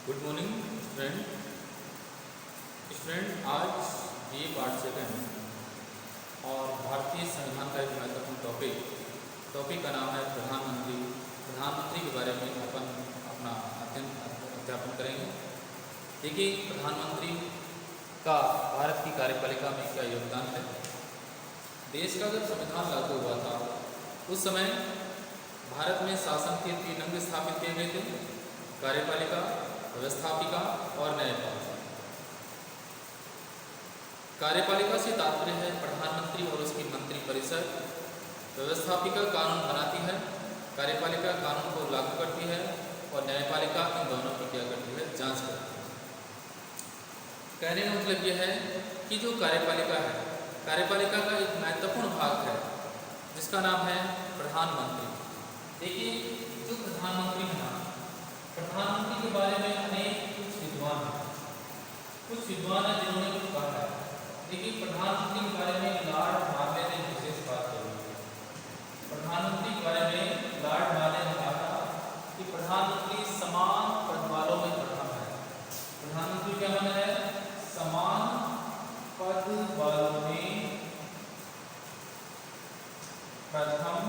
Good morning student. आज ये part second और भारतीय संविधान का एक महत्वपूर्ण टॉपिक का नाम है प्रधानमंत्री के बारे में अपन अपना अध्यापन करेंगे। देखिए, प्रधानमंत्री का भारत की कार्यपालिका में क्या योगदान है। देश का जब संविधान लागू हुआ था उस समय भारत में शासन के 3 अंग स्थापित किए गए थे: कार्यपालिका, व्यवस्थापिका और न्यायपालिका। कार्यपालिका से तात्पर्य है प्रधानमंत्री और उसकी मंत्रिपरिषद। व्यवस्थापिका कानून बनाती है, कार्यपालिका कानून को लागू करती है और न्यायपालिका इन दोनों की क्या करती है, जांच करती है। कहने का मतलब यह है कि जो कार्यपालिका है, कार्यपालिका का एक महत्वपूर्ण भाग है जिसका नाम है प्रधानमंत्री। देखिए, जो प्रधानमंत्री है ना, प्रधानमंत्री के बारे में अनेक कुछ विद्वान हैं जिन्होंने कुछ कहा है। देखिए, प्रधानमंत्री के बारे में लॉर्ड मार्ले ने विशेष बात कही। प्रधानमंत्री के बारे में लॉर्ड मार्ले ने कहा कि प्रधानमंत्री समान पद वालों में प्रथम है। प्रधानमंत्री क्या माना है? समान पद वालों में प्रथम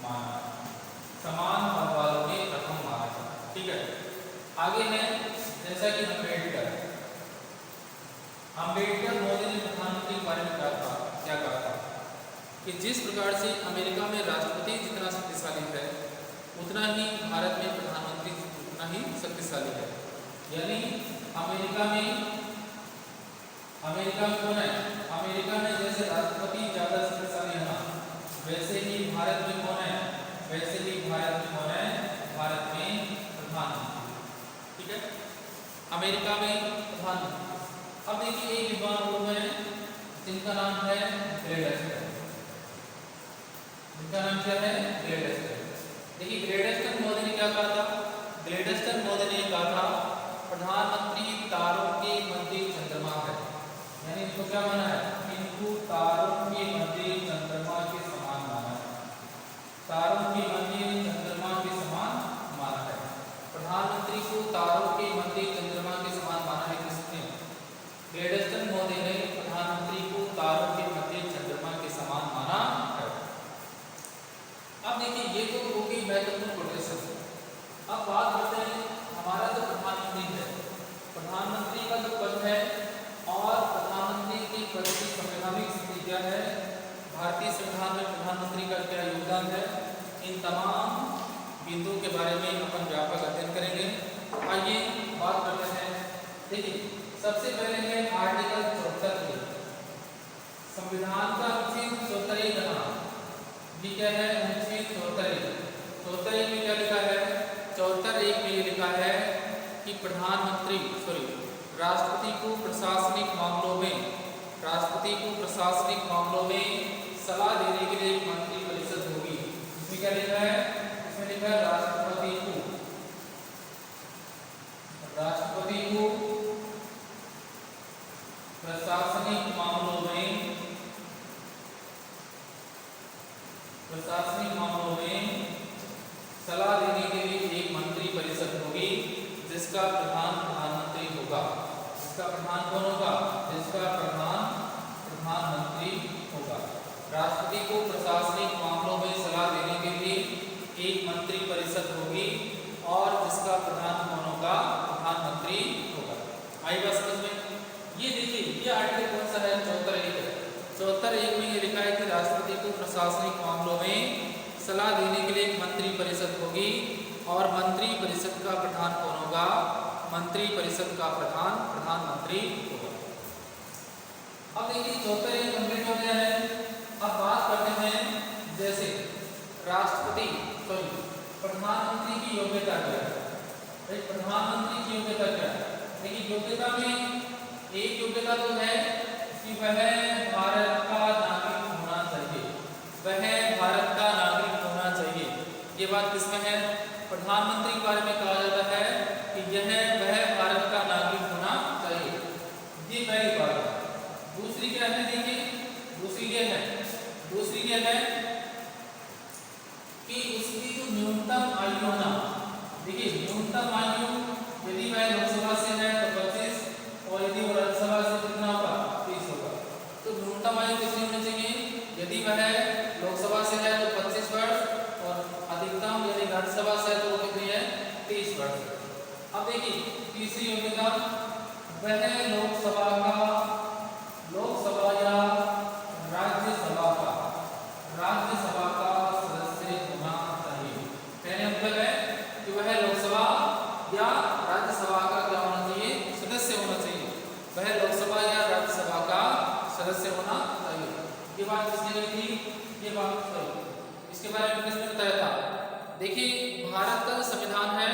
माना, समान पद वालों में प्रथम माना। ठीक है, आगे है जैसा कि अम्बेडकर मोदी ने प्रधानमंत्री के बारे में क्या कहा था कि जिस प्रकार से अमेरिका में राष्ट्रपति जितना शक्तिशाली है उतना ही भारत में प्रधानमंत्री उतना ही शक्तिशाली है। यानी अमेरिका में कौन है? अमेरिका में जैसे राष्ट्रपति ज्यादा शक्तिशाली है ना, वैसे ही भारत में कौन है? भारत में प्रधानमंत्री। ठीक है, अमेरिका में प्रधानमंत्री। अब देखिए, एक विद्वान लोग हैं जिनका नाम है ग्लेडस्टन। जिनका नाम क्या है? ग्लेडस्टन। देखिए, ग्लेडस्टन मोदी ने क्या कहा था? ग्लेडस्टन मोदी ने कहा था प्रधानमंत्री तारों के मध्य चंद्रमा है। यानी इसको क्या माना है? इनको तारों के मध्य चंद्रमा के समान माना है। तारों के मध्य चंद्रमा के समान माना है। प्रधानमंत्री को तारों के मध्य चंद्रमा के समान माना है। किसने? ग्लेडस्टन मोदी ने प्रधानमंत्री को तारों के मध्य चंद्रमा के समान माना है। अब देखिए, ये तो होगी महत्वपूर्ण कोटेशन। अब बात करते हैं हमारा जो प्रधानमंत्री है, प्रधानमंत्री का जो पद है और प्रधानमंत्री के पद की संवैधानिक स्थिति क्या है, भारतीय संविधान में प्रधानमंत्री का क्या योगदान है, इन तमाम बिंदुओं के बारे में अपन व्यापक अध्ययन करेंगे। आइए बात करते हैं। देखिए, सबसे पहले है आर्टिकल 74। संविधान का अनुच्छेद 74 बना। ये क्या है? अनुच्छेद 74। 74 में क्या लिखा है? 74(1) में ये लिखा है कि राष्ट्रपति को प्रशासनिक मामलों में सलाह देने के लिए एक मंत्रिपरिषद होगी। इसमें क्या लिखा है? इसमें लिखा है राष्ट्रपति को प्रशासनिक मामलों में सलाह देने के लिए एक मंत्रिपरिषद होगी जिसका प्रधान प्रधानमंत्री होगा। जिसका प्रधान कौन होगा? प्रधानमंत्री होगा। राष्ट्रपति को प्रशासनिक मामलों में सलाह देने के लिए एक मंत्रिपरिषद होगी और जिसका प्रधान कौन होगा? प्रधानमंत्री होगा। आई बात समझ में? ये देखिए, ये आर्टिकल कौन सा है? 74(1 है। 74(1) में ये लिखा है कि राष्ट्रपति को प्रशासनिक मामलों में सलाह देने के लिए एक मंत्रिपरिषद होगी और मंत्रिपरिषद का प्रधान कौन होगा? मंत्रिपरिषद का प्रधान प्रधानमंत्री होगा। अब देखिए, 74(1) कंप्लीट हो गया है। अब बात करते हैं जैसे प्रधानमंत्री की योग्यता क्या है? प्रधानमंत्री की योग्यता क्या है? देखिए, योग्यता में एक योग्यता तो है कि वह भारत का नागरिक होना चाहिए। ये बात किसमें है? प्रधानमंत्री के बारे में कहा जाता है कि वह भारत का नागरिक होना चाहिए। ये पहली बात है। दूसरी क्या है? देखिए, दूसरी क्या है कि उसकी जो न्यूनतम आयु है ना, देखिए न्यूनतम आयु यदि वह लोकसभा से है तो 25 और यदि वो राज्यसभा से कितना होगा 30 होगा। तो न्यूनतम आयु कितनी होनी चाहिए? यदि वह लोकसभा से है तो 25 वर्ष और अधिकतम यदि राज्यसभा से है तो वो कितनी है 30 वर्ष। अब देखिए तीसरी योग्यता, वह लोकसभा या राज्यसभा का सदस्य होना चाहिए। कहने मतलब है कि वह लोकसभा या राज्यसभा का क्या होना चाहिए? सदस्य होना चाहिए। वह लोकसभा या राज्यसभा का सदस्य होना चाहिए। ये बात किसने कही थी? ये बात सही। इसके बारे में किसने बताया था? देखिए भारत का जो संविधान है,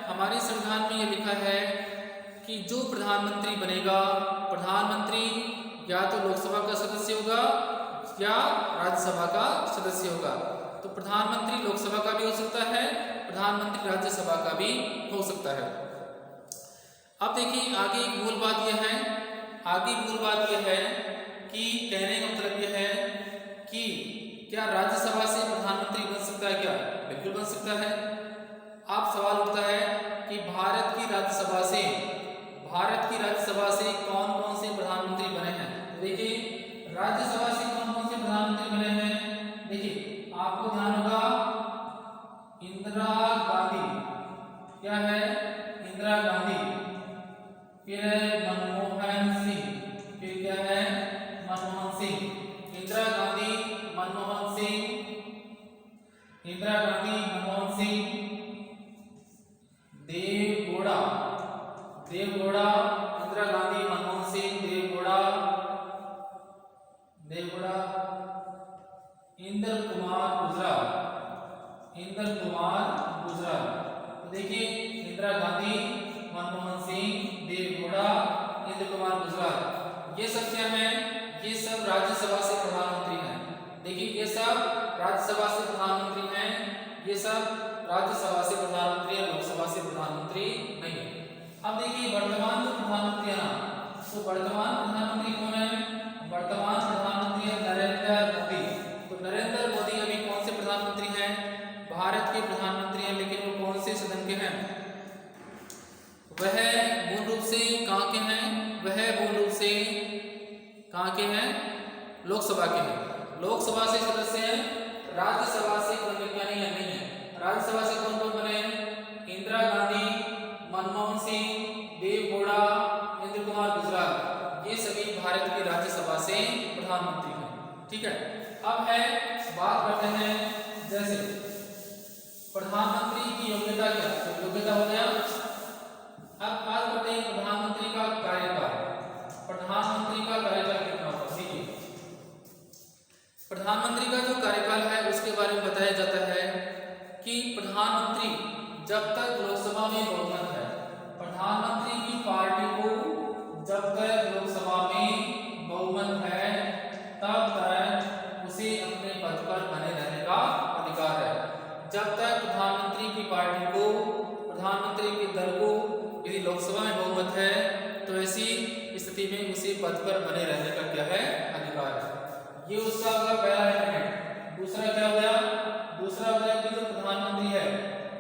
हमारे संविधान में ये लिखा है कि जो प्रधानमंत्री बनेगा, प्रधानमंत्री या तो लोकसभा का सदस्य होगा या राज्यसभा का सदस्य होगा। तो प्रधानमंत्री लोकसभा का भी हो सकता है, प्रधानमंत्री राज्यसभा का भी हो सकता है। अब देखिए आगे एक मूल बात यह है, कि कहने का मतलब यह है कि क्या राज्यसभा से प्रधानमंत्री बन सकता है? क्या बिल्कुल बन सकता है। अब सवाल उठता है कि भारत की राज्यसभा से कौन कौन से प्रधानमंत्री बने हैं? देखिए राज्यसभा से कौन कौन से प्रधानमंत्री बने हैं? देखिए आपको ध्यान होगा इंदिरा गांधी, क्या है? इंदिरा गांधी, फिर है मनमोहन सिंह, फिर क्या है? मनमोहन सिंह। इंदिरा गांधी, मनमोहन सिंह, देवगौड़ा, इंदिरा गांधी, मनमोहन सिंह, देवगौड़ा, इंद्र कुमार गुजराल। तो देखिए इंदिरा गांधी, मनमोहन सिंह, देवगौड़ा, इंद्र कुमार गुजराल, ये सब क्या है? ये सब राज्यसभा से प्रधानमंत्री हैं। देखिए ये सब राज्यसभा से प्रधानमंत्री हैं, ये सब राज्यसभा से प्रधानमंत्री है, लोकसभा से प्रधानमंत्री नहीं है। अब देखिए वर्तमान जो प्रधानमंत्री है ना, तो वर्तमान प्रधानमंत्री कौन है? वर्तमान प्रधानमंत्री है नरेंद्र मोदी। तो नरेंद्र मोदी अभी कौन से प्रधानमंत्री हैं? भारत के प्रधानमंत्री हैं, लेकिन वो कौन से सदन के हैं? वह मूल रूप से कहाँ के हैं? लोकसभा के हैं। लोकसभा से सदस्य हैं, राज्यसभा से कोई नहीं है। राज्यसभा से कौन कौन बने हैं? इंदिरा गांधी, मनमोहन सिंह, देवगौड़ा, इंद्र कुमार गुजराल, ये सभी भारत की राज्यसभा से प्रधानमंत्री हैं। ठीक है, अब है बात करते हैं जैसे प्रधानमंत्री की योग्यता क्या? तो योग्यता हो गया। अब बात करते हैं प्रधानमंत्री का कार्यकाल। प्रधानमंत्री का कार्यकाल कितना होगा? देखिए प्रधानमंत्री का जो कार्यकाल है उसके बारे में बताया जाता है कि प्रधानमंत्री जब तक लोकसभा में बहुमत है, प्रधानमंत्री की पार्टी को जब तक लोकसभा में बहुमत है तब तक उसे अपने पद पर बने रहने का अधिकार है। जब तक प्रधानमंत्री की पार्टी को, प्रधानमंत्री के दल को यदि लोकसभा में बहुमत है तो ऐसी स्थिति में उसे पद पर बने रहने का क्या है? अधिकार है। ये उसका होगा पहला एलिमेंट। दूसरा क्या हो गया? दूसरा हो गया कि जो प्रधानमंत्री है,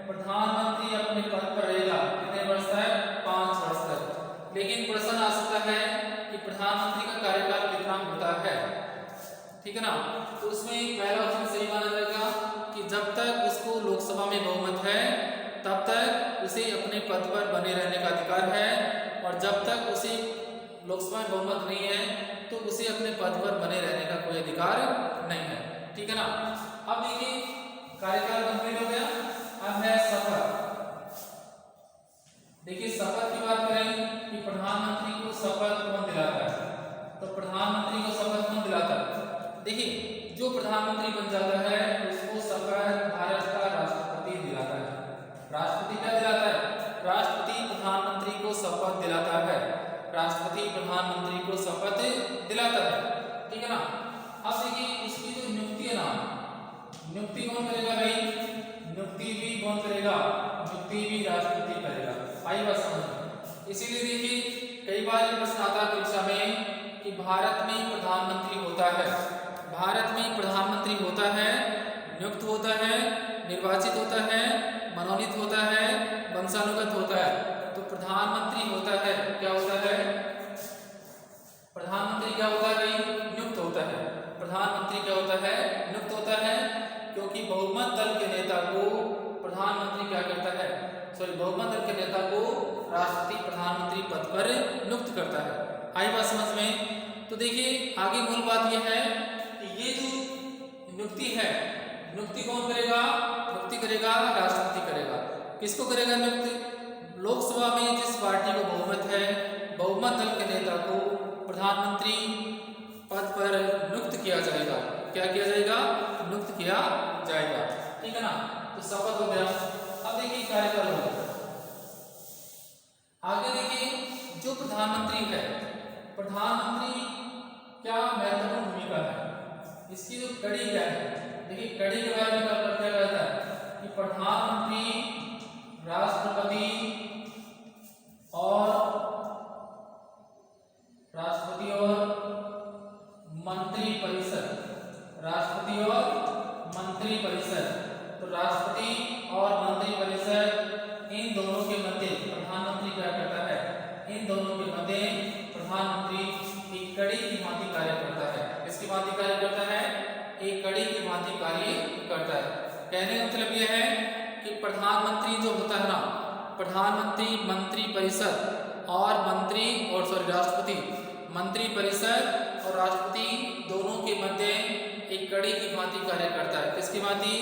प्रधानमंत्री अपने पद पर रहेगा कितने वर्ष तक? 5 वर्ष तक। लेकिन प्रश्न आ सकता है कि प्रधानमंत्री का कार्यकाल कितना होता है? ठीक है ना, तो उसमें पहला ऑप्शन सही माना जाएगा कि जब तक उसको लोकसभा में बहुमत है तब तक उसे अपने पद पर बने रहने का अधिकार है, और जब तक उसे लोकसभा में बहुमत नहीं है तो उसे अपने पद पर बने रहने का कोई अधिकार नहीं है। ठीक है ना। अब देखिए कार्यकाल कंप्लीट हो गया, अब है शपथ। देखिए शपथ की बात करें कि प्रधानमंत्री को शपथ कौन दिलाता है? तो प्रधानमंत्री को शपथ कौन दिलाता है? देखिए जो प्रधानमंत्री बन जाता है उसको शपथ भारत का राष्ट्रपति दिलाता है। राष्ट्रपति क्या दिलाता है? राष्ट्रपति प्रधानमंत्री को शपथ दिलाता है। राष्ट्रपति प्रधानमंत्री को शपथ दिलाता है। ठीक है ना। अब देखिए उसकी जो नियुक्ति है ना, नियुक्ति कौन करेगा भाई? नियुक्ति भी कौन करेगा? नियुक्ति भी राष्ट्रपति करेगा। आई बात समझ। इसीलिए देखिए कई बार ये प्रश्न आता है परीक्षा में कि भारत में प्रधानमंत्री होता है, भारत में प्रधानमंत्री होता है, नियुक्त होता है, निर्वाचित होता है, मनोनीत होता है, वंशानुगत होता है। तो प्रधानमंत्री होता है, क्या होता है? प्रधानमंत्री क्या होता है भाई? नियुक्त होता है। प्रधानमंत्री क्या होता है? नियुक्त होता है, क्योंकि बहुमत दल के नेता को प्रधानमंत्री क्या करता है? बहुमत दल के नेता को राष्ट्रपति प्रधानमंत्री पद पर नियुक्त करता है। आई बात समझ में? तो देखिए आगे मूल बात यह है कि ये जो नियुक्ति है, नियुक्ति कौन करेगा? नियुक्ति करेगा राष्ट्रपति करेगा। किसको करेगा नियुक्ति? लोकसभा में जिस पार्टी को बहुमत है, बहुमत दल के नेता को प्रधानमंत्री पद पर नियुक्त किया जाएगा। क्या किया जाएगा? नियुक्त किया जाएगा। ठीक है ना? तो शपथ हो गया। अब देखिए कार्यकाल हो गया। आगे देखिए जो प्रधानमंत्री है, प्रधानमंत्री क्या महत्वपूर्ण भूमिका है, इसकी जो कड़ी क्या है? देखिए कड़ी के बारे में क्या कहता है कि प्रधानमंत्री, राष्ट्रपति और मंत्रिपरिषद, राष्ट्रपति और मंत्रिपरिषद। तो राष्ट्रपति और मंत्रिपरिषद इन दोनों के मध्य प्रधानमंत्री क्या करता है? इन दोनों के मध्य प्रधानमंत्री एक कड़ी की भांति कार्य करता है। किसकी भांति कार्य करता है? एक कड़ी की भांति कार्य करता है। कहने का मतलब यह है कि प्रधानमंत्री जो होता है ना, प्रधानमंत्री, मंत्रिपरिषद और राष्ट्रपति, मंत्रिपरिषद और राष्ट्रपति दोनों के मध्य एक कड़ी की भांति कार्य करता है। किसकी भांति?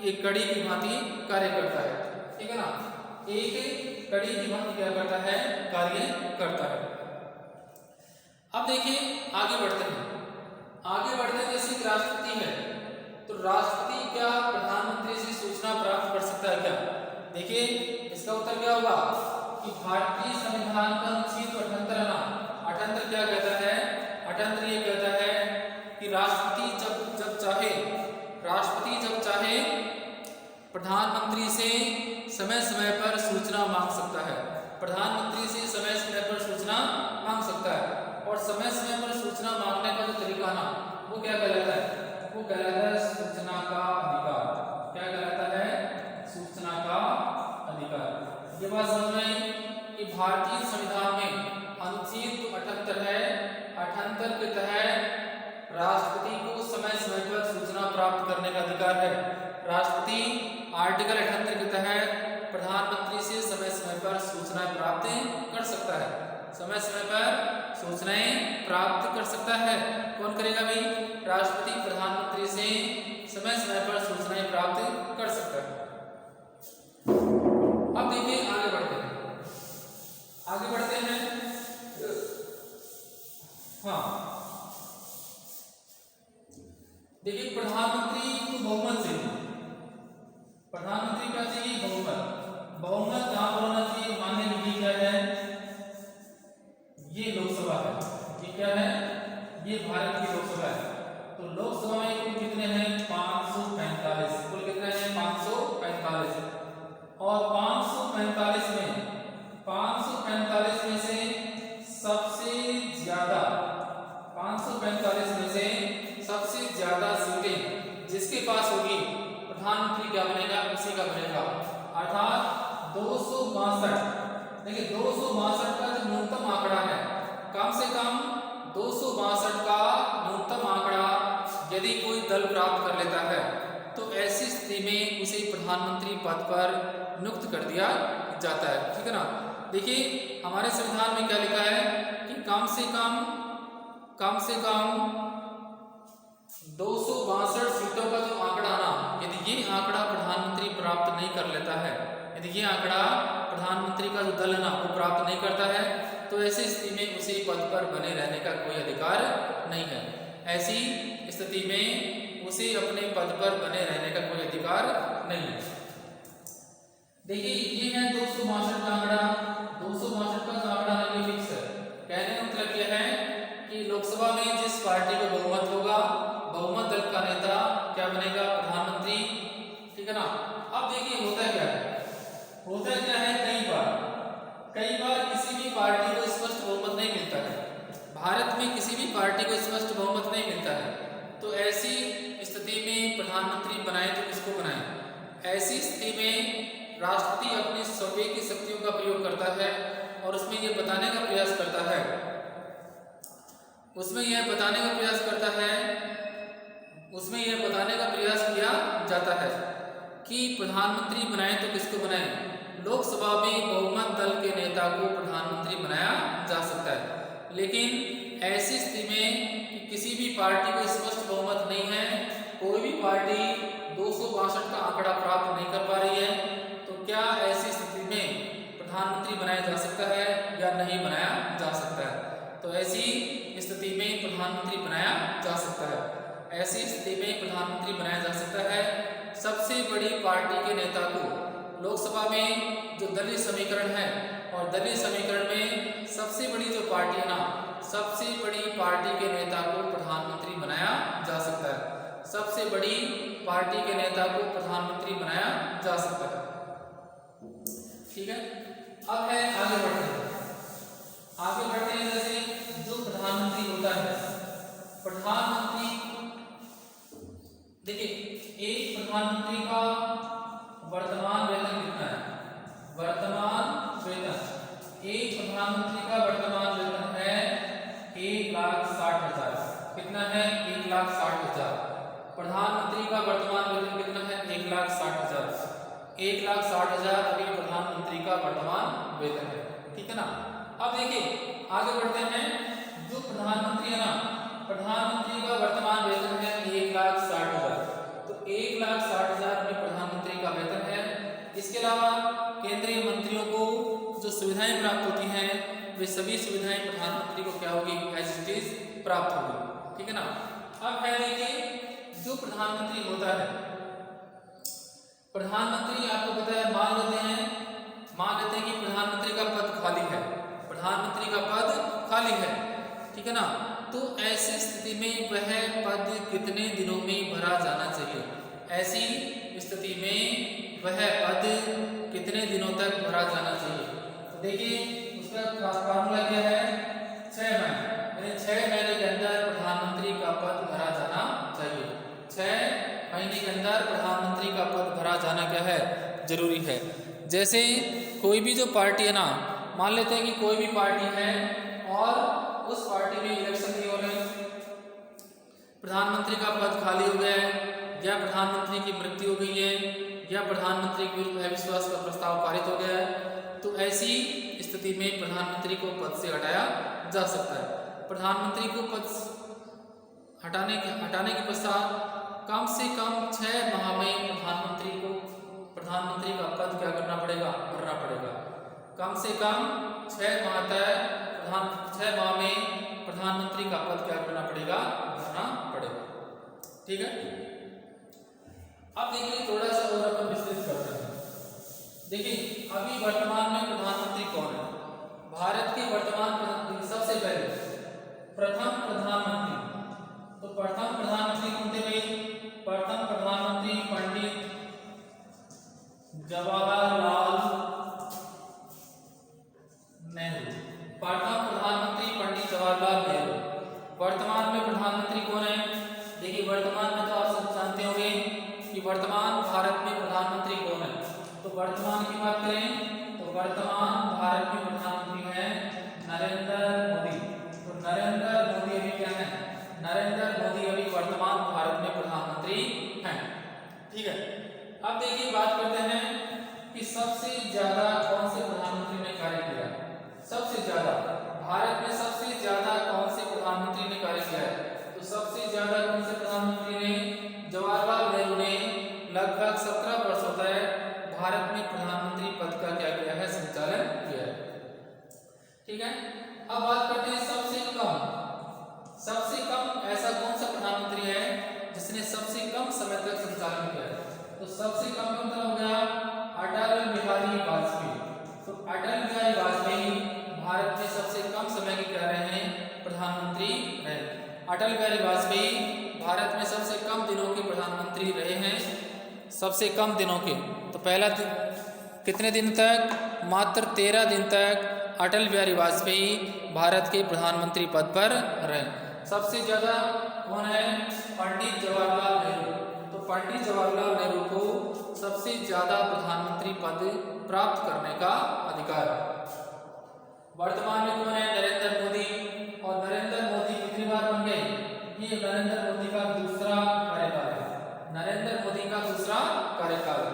एक कड़ी की भांति कार्य करता है। ठीक है ना? एक कड़ी की भांति क्या करता है? कार्य करता है। अब देखिए आगे बढ़ते हैं। जैसे राष्ट्रपति है, तो राष्ट्रपति क्या प्रधानमंत्री से सूचना प्राप्त कर सकता है क्या? देखिए इसका उत्तर क्या होगा कि भारतीय संविधान का अनुच्छेद 78 ना, 78 क्या कहता है? 78 ये कहता है कि राष्ट्रपति जब चाहे प्रधानमंत्री से समय समय पर सूचना मांग सकता है। प्रधानमंत्री से समय समय पर सूचना मांग सकता है। और समय समय पर सूचना मांगने का जो तरीका ना, वो क्या कहलाता है? वो कहलाता है सूचना का अधिकार। क्या कहलाता है? सूचना का अधिकार। ये बात समझ में आई कि भारतीय संविधान में अनुच्छेद 78 है, 78 के तहत राष्ट्रपति को समय समय पर सूचना प्राप्त करने का अधिकार है। राष्ट्रपति आर्टिकल 78 के तहत प्रधानमंत्री से समय समय पर सूचना प्राप्त कर सकता है। समय समय पर सूचनाएं प्राप्त कर सकता है। कौन करेगा भाई? राष्ट्रपति प्रधानमंत्री से समय समय पर सूचनाएं प्राप्त कर सकता है। अब देखिए आगे बढ़ते हैं। हाँ देखिए प्रधानमंत्री को बहुमत चाहिए। प्रधानमंत्री क्या चाहिए? बहुमत कहां पर होना चाहिए? मान्य विधि क्या है? ये लोकसभा है। ये क्या है? ये भारत की लोकसभा है। तो लोकसभा में कुल कितने हैं? 545। कुल कितने हैं? 545। और 545 में से सबसे ज्यादा सीटें जिसके पास होगी, प्रधानमंत्री क्या बनेगा? उसी का बनेगा। अर्थात 262। देखिए 262 का जो न्यूनतम आंकड़ा है, कम से कम 262 का न्यूनतम आंकड़ा यदि कोई दल प्राप्त कर लेता है, तो ऐसी स्थिति में उसे प्रधानमंत्री पद पर नियुक्त कर दिया जाता है। ठीक है ना? देखिए हमारे संविधान में क्या लिखा है कि कम से कम 262 सीटों का जो आंकड़ा ना, यदि ये आंकड़ा प्रधानमंत्री प्राप्त नहीं कर लेता है, यदि ये आंकड़ा प्रधानमंत्री का जो दल है ना वो प्राप्त नहीं करता है, तो ऐसी स्थिति में उसे पद पर बने रहने का कोई अधिकार नहीं है। ऐसी स्थिति में उसे अपने पद पर बने रहने का कोई अधिकार नहीं है। देखिए ये है 262 का आंकड़ा। 262 का जो आंकड़ा है ये फिक्स है। कहने का मतलब यह है कि लोकसभा में जिस पार्टी को बहुमत होगा, बहुमत दल का नेता क्या बनेगा? प्रधानमंत्री। ठीक है ना? अब देखिए होता क्या है? कई बार किसी भी पार्टी को स्पष्ट बहुमत नहीं मिलता है। भारत में किसी भी पार्टी को स्पष्ट बहुमत नहीं मिलता है। तो ऐसी स्थिति में प्रधानमंत्री बनाए तो किसको बनाए? ऐसी स्थिति में राष्ट्रपति अपनी संवेदी शक्तियों का प्रयोग करता है और उसमें यह बताने का प्रयास करता है किया जाता है कि प्रधानमंत्री बनाए तो किसको बनाए। लोकसभा में बहुमत दल के नेता को प्रधानमंत्री बनाया जा सकता है, लेकिन ऐसी स्थिति में कि किसी भी पार्टी को स्पष्ट बहुमत नहीं है, कोई भी पार्टी 262 का आंकड़ा प्राप्त नहीं कर पा रही है, तो क्या ऐसी स्थिति में प्रधानमंत्री बनाया जा सकता है या नहीं बनाया जा सकता है। तो ऐसी स्थिति में प्रधानमंत्री बनाया जा सकता है। सबसे बड़ी पार्टी के नेता को लोकसभा में जो दलीय समीकरण है, और दलीय समीकरण में सबसे बड़ी जो पार्टी है ना, सबसे बड़ी पार्टी के नेता को प्रधानमंत्री बनाया जा सकता है। सबसे बड़ी पार्टी के नेता को प्रधानमंत्री बनाया जा सकता है। ठीक है, अब है आगे बढ़ते हैं। जैसे जो प्रधानमंत्री होता है, प्रधानमंत्री देखिए, एक प्रधानमंत्री का वर्तमान वेतन कितना है। एक प्रधानमंत्री का वर्तमान वेतन है 1,60,000। कितना है? 1,60,000। प्रधानमंत्री का वर्तमान वेतन कितना है? 1,60,000। 1,60,000 अभी प्रधानमंत्री का वर्तमान वेतन है। ठीक है ना। अब देखिए आगे बढ़ते हैं। जो प्रधानमंत्री है ना, प्रधानमंत्री का वर्तमान वेतन है 1,60,000। तो 1,60,000 में प्रधानमंत्री का वेतन है। इसके अलावा केंद्रीय मंत्रियों को जो सुविधाएं प्राप्त होती हैं, वे सभी सुविधाएं प्रधानमंत्री को क्या होगी? एज इट इज प्राप्त होगी। ठीक है ना। अब है देखिए, जो प्रधानमंत्री होता है, प्रधानमंत्री आपको पता है, मान लेते हैं कि प्रधानमंत्री का पद खाली है। ठीक है ना। तो ऐसी स्थिति में वह पद कितने दिनों में भरा जाना चाहिए? ऐसी स्थिति में वह पद कितने दिनों तक भरा जाना चाहिए? तो देखिए उसका फॉर्मूला क्या है? 6 महीने, यानी 6 महीने के अंदर प्रधानमंत्री का पद भरा जाना चाहिए। 6 महीने के अंदर प्रधानमंत्री का पद भरा जाना क्या है? जरूरी है। जैसे कोई भी जो पार्टी है ना, मान लेते हैं कि कोई भी पार्टी है और उस पार्टी में इलेक्शन नहीं हो रहे, प्रधानमंत्री का पद खाली हो गया है, या प्रधानमंत्री की मृत्यु हो गई है, या प्रधानमंत्री के विरुद्ध अविश्वास का प्रस्ताव पारित हो गया है, तो ऐसी स्थिति में प्रधानमंत्री को पद से हटाया जा सकता है। प्रधानमंत्री को पद हटाने के पश्चात कम से कम 6 माह में प्रधानमंत्री का पद क्या करना पड़ेगा? भरना पड़ेगा। कम से कम 6 माह में प्रधानमंत्री का पद क्या करना पड़ेगा? भरना पड़ेगा। ठीक है। अब देखिए थोड़ा सा और अपन विस्तृत करते हैं। देखिए अभी वर्तमान में प्रधानमंत्री कौन है? भारत के वर्तमान प्रधानमंत्री सबसे पहले प्रथम प्रधानमंत्री, तो प्रथम प्रधानमंत्री कौन थे भाई? प्रथम प्रधानमंत्री पंडित जवाहरलाल नेहरू। प्रथम प्रधानमंत्री पंडित जवाहरलाल नेहरू। वर्तमान में प्रधानमंत्री कौन है? देखिए वर्तमान में तो आप सब जानते होंगे कि वर्तमान भारत में प्रधानमंत्री कौन है। तो वर्तमान की बात करें तो वर्तमान भारत में प्रधानमंत्री है नरेंद्र मोदी। तो नरेंद्र मोदी अभी क्या है? नरेंद्र मोदी अभी वर्तमान भारत में प्रधानमंत्री हैं। ठीक है। अब देखिए बात करते हैं कि सबसे ज्यादा कौन से प्रधानमंत्री ने कार्य किया? सबसे ज्यादा भारत में सबसे ज्यादा कौन से प्रधानमंत्री ने कार्य किया है? तो सबसे ज्यादा कौन से प्रधानमंत्री ने? जवाहरलाल नेहरू ने लगभग 17 वर्षों तक भारत में प्रधानमंत्री पद का क्या किया है? संचालन किया है। ठीक है। अब बात करते हैं सबसे कम ऐसा कौन सा प्रधानमंत्री है जिसने सबसे कम समय तक संचालन किया है? तो सबसे कम मतलब हो गया अटल बिहारी वाजपेयी। तो अटल बिहारी वाजपेयी भारत में सबसे कम समय के क्या रहे हैं? प्रधानमंत्री रहे। अटल बिहारी वाजपेयी भारत में सबसे कम दिनों के प्रधानमंत्री रहे हैं। सबसे कम दिनों के, तो पहला कितने दिन तक? मात्र 13 दिन तक अटल बिहारी वाजपेयी भारत के प्रधानमंत्री पद पर रहे। सबसे ज्यादा कौन है? पंडित जवाहरलाल नेहरू। तो तो पंडित जवाहरलाल नेहरू को सबसे ज्यादा प्रधानमंत्री पद प्राप्त करने का अधिकार है। वर्तमान में कौन है? नरेंद्र मोदी। और नरेंद्र मोदी कितनी बार बन गए? ये नरेंद्र मोदी का दूसरा कार्यकाल है। नरेंद्र मोदी का दूसरा कार्यकाल है।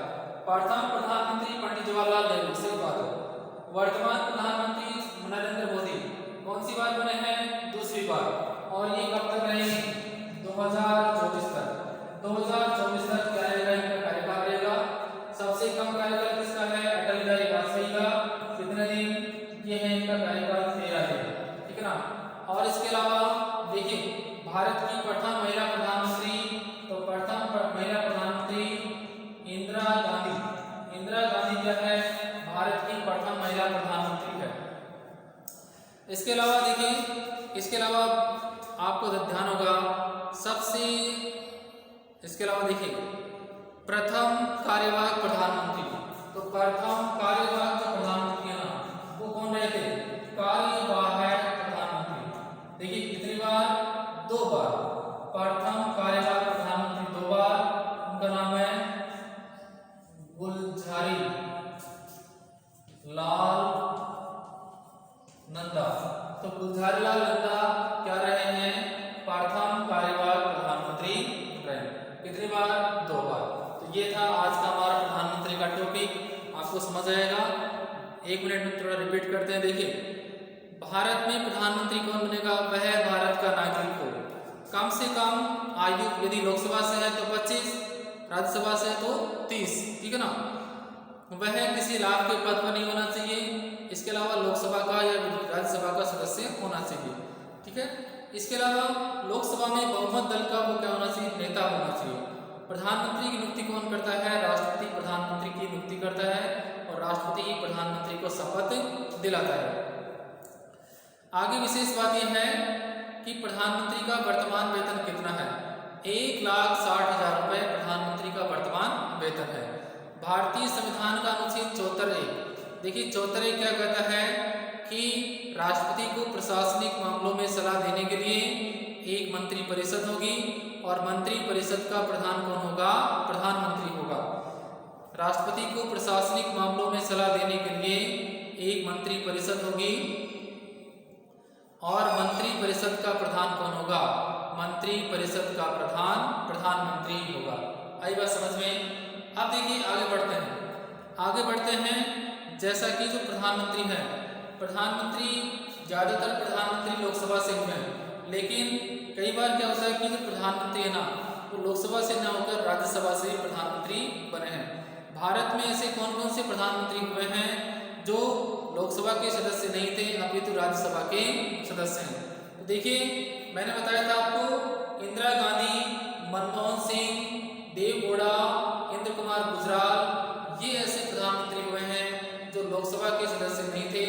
प्रथम प्रधानमंत्री पंडित जवाहरलाल नेहरू से बात है। वर्तमान प्रधानमंत्री नरेंद्र मोदी कौन सी बार बने हैं? दूसरी बार। और ये कब तक रहेंगे? 2024 तक। 2024 तक क्या रहेगा? इनका कार्यकाल रहेगा। सबसे कम कार्यकाल किसका है? अटल बिहारी वाजपेयी का। कितने दिन? ये है इनका कार्यकाल 13 दिन। ठीक है ना। और इसके अलावा देखिए भारत की प्रथम महिला प्रधानमंत्री, तो प्रथम महिला प्रधानमंत्री इंदिरा गांधी। इंदिरा गांधी क्या है? भारत की प्रथम महिला प्रधानमंत्री है। इसके अलावा देखिए, इसके अलावा आपको ध्यान होगा सबसे, इसके अलावा देखिए प्रथम कार्यवाहक प्रधानमंत्री, तो प्रथम कार्यवाहक जो प्रधानमंत्री है ना वो कौन रहे थे? कार्यवाहक प्रधानमंत्री। देखिए कितनी बार? 2 बार। प्रथम कार्यवाहक प्रधानमंत्री 2 बार। उनका नाम है गुलजारी लाल नंदा। तो गुलजारी लाल नंदा क्या रहे हैं? प्रथम कार्यवाहक प्रधानमंत्री रहे। कितनी बार? 2 बार। तो ये था आज का हमारा प्रधानमंत्री का टॉपिक। आपको समझ आएगा। 1 मिनट में थोड़ा रिपीट करते हैं। देखिए भारत में प्रधानमंत्री कौन बनेगा? वह भारत का नागरिक हो, कम से कम आयु यदि लोकसभा से है तो 25, राज्यसभा से है तो 30। ठीक है ना। वह किसी लाभ के पद पर नहीं होना चाहिए। इसके अलावा लोकसभा का या राज्यसभा का सदस्य होना चाहिए। ठीक है। इसके अलावा लोकसभा में बहुमत दल का वो क्या होना चाहिए? नेता होना चाहिए। प्रधानमंत्री की नियुक्ति कौन करता है? राष्ट्रपति प्रधानमंत्री की नियुक्ति करता है और राष्ट्रपति ही प्रधानमंत्री को शपथ दिलाता है। आगे विशेष बात यह है कि प्रधानमंत्री का वर्तमान वेतन कितना है? 1,60,000 रुपए प्रधानमंत्री का वर्तमान वेतन है। भारतीय संविधान का अनुच्छेद 74A, देखिए 74A क्या कहता है कि राष्ट्रपति को प्रशासनिक मामलों में सलाह देने के लिए एक मंत्री परिषद होगी और मंत्री परिषद का प्रधान कौन होगा? प्रधानमंत्री होगा। राष्ट्रपति को प्रशासनिक मामलों में सलाह देने के लिए एक मंत्री परिषद होगी और मंत्री परिषद का प्रधान कौन होगा? मंत्री परिषद का प्रधान प्रधानमंत्री होगा। आई बात समझ में? अब देखिए आगे बढ़ते हैं। आगे बढ़ते हैं जैसा कि जो प्रधानमंत्री है, प्रधानमंत्री ज़्यादातर प्रधानमंत्री लोकसभा से हुए हैं, लेकिन कई बार क्या होता है कि जो प्रधानमंत्री है ना वो लोकसभा से न होकर राज्यसभा से प्रधानमंत्री बने हैं। भारत में ऐसे कौन कौन से प्रधानमंत्री हुए हैं जो लोकसभा के सदस्य नहीं थे, अपितु राज्यसभा के सदस्य हैं? तो देखिए मैंने बताया था आपको इंदिरा गांधी, मनमोहन सिंह, देव गौड़ा, इंद्र कुमार गुजराल, ये ऐसे प्रधानमंत्री हुए हैं जो लोकसभा के सदस्य नहीं थे,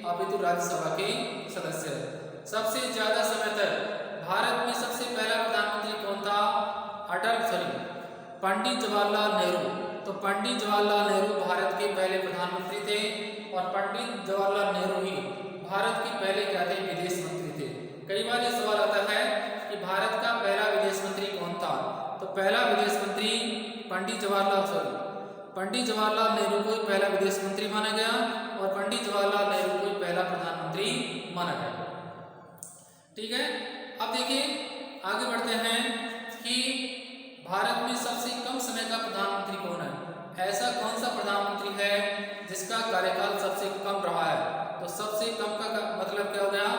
अपितु राज्यसभा के सदस्य हैं। सबसे ज्यादा समय तक भारत में सबसे पहला प्रधानमंत्री कौन था? पंडित जवाहरलाल नेहरू। तो पंडित जवाहरलाल नेहरू भारत के पहले प्रधानमंत्री थे और पंडित जवाहरलाल नेहरू ही भारत के पहले क्या थे? विदेश मंत्री थे। कई बार ये सवाल आता है कि भारत का पहला विदेश मंत्री कौन था? तो पहला विदेश मंत्री पंडित जवाहरलाल नेहरू को पहला विदेश मंत्री माना गया और पंडित जवाहरलाल नेहरू को पहला प्रधानमंत्री माना गया। ठीक है। अब देखिए आगे बढ़ते हैं कि भारत में सबसे कम समय का प्रधानमंत्री कौन है? ऐसा कौन सा प्रधानमंत्री है जिसका कार्यकाल सबसे कम रहा है? तो सबसे कम का मतलब क्या हो गया?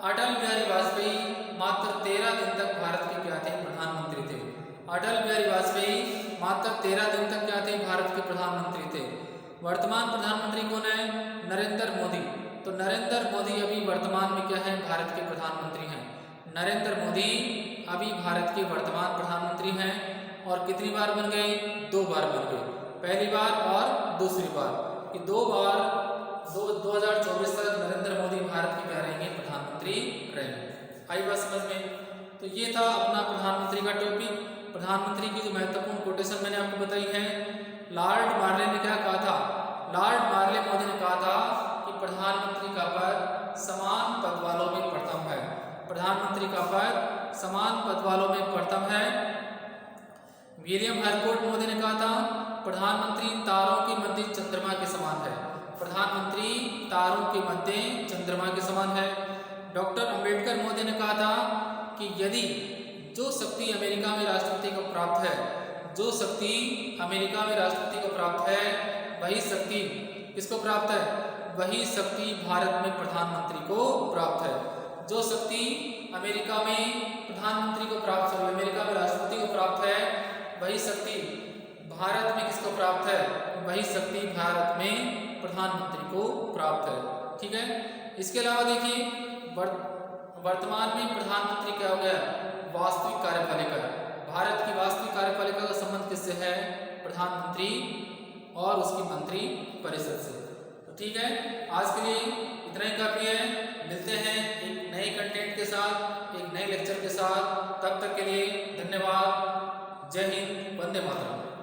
अटल बिहारी वाजपेयी मात्र 13 दिन तक भारत के क्या थे? प्रधानमंत्री थे। अटल बिहारी वाजपेयी मात्र 13 दिन तक क्या थे? भारत के प्रधानमंत्री थे। वर्तमान प्रधानमंत्री कौन है? नरेंद्र मोदी। तो नरेंद्र मोदी अभी वर्तमान में क्या है? भारत के प्रधानमंत्री हैं। नरेंद्र मोदी अभी भारत के वर्तमान प्रधानमंत्री हैं और कितनी बार बन गए? 2 बार बन गए, पहली बार और दूसरी बार। कि 2 बार 2024 तक नरेंद्र मोदी भारत के क्या रहेंगे? प्रधानमंत्री रहेंगे। आई बात समझ में? तो ये था अपना प्रधानमंत्री का टॉपिक। प्रधानमंत्री की जो महत्वपूर्ण कोटेशन मैंने आपको बताई है, लॉर्ड मार्ले ने क्या कहा था? लॉर्ड मार्ले मोदी ने कहा था कि प्रधानमंत्री का पद समान पद वालों में प्रथम है। प्रधानमंत्री का पद समान पद वालों में प्रथम है। विलियम हरकोर्ट मोदी ने कहा था प्रधानमंत्री तारों के मध्य चंद्रमा के समान है। प्रधानमंत्री तारों के मध्य चंद्रमा के समान है। डॉक्टर अंबेडकर मोदी ने कहा था कि यदि जो शक्ति अमेरिका में राष्ट्रपति को प्राप्त है, जो शक्ति अमेरिका में राष्ट्रपति को प्राप्त है, वही शक्ति किसको प्राप्त है? वही शक्ति भारत में प्रधानमंत्री को प्राप्त है। जो शक्ति अमेरिका में प्रधानमंत्री को प्राप्त है, अमेरिका में राष्ट्रपति को प्राप्त है, वही शक्ति भारत में किसको प्राप्त है? वही शक्ति भारत में प्रधानमंत्री को प्राप्त है। ठीक है। इसके अलावा देखिए वर्तमान में प्रधानमंत्री क्या हो गया? वास्तविक कार्यपालिका। भारत की वास्तविक कार्यपालिका का संबंध किससे है? प्रधानमंत्री और उसकी मंत्री परिषद से। तो ठीक है, आज के लिए इतना ही काफी है। मिलते हैं एक नए कंटेंट के साथ, एक नए लेक्चर के साथ। तब तक के लिए धन्यवाद। जय हिंद, वंदे मातरम।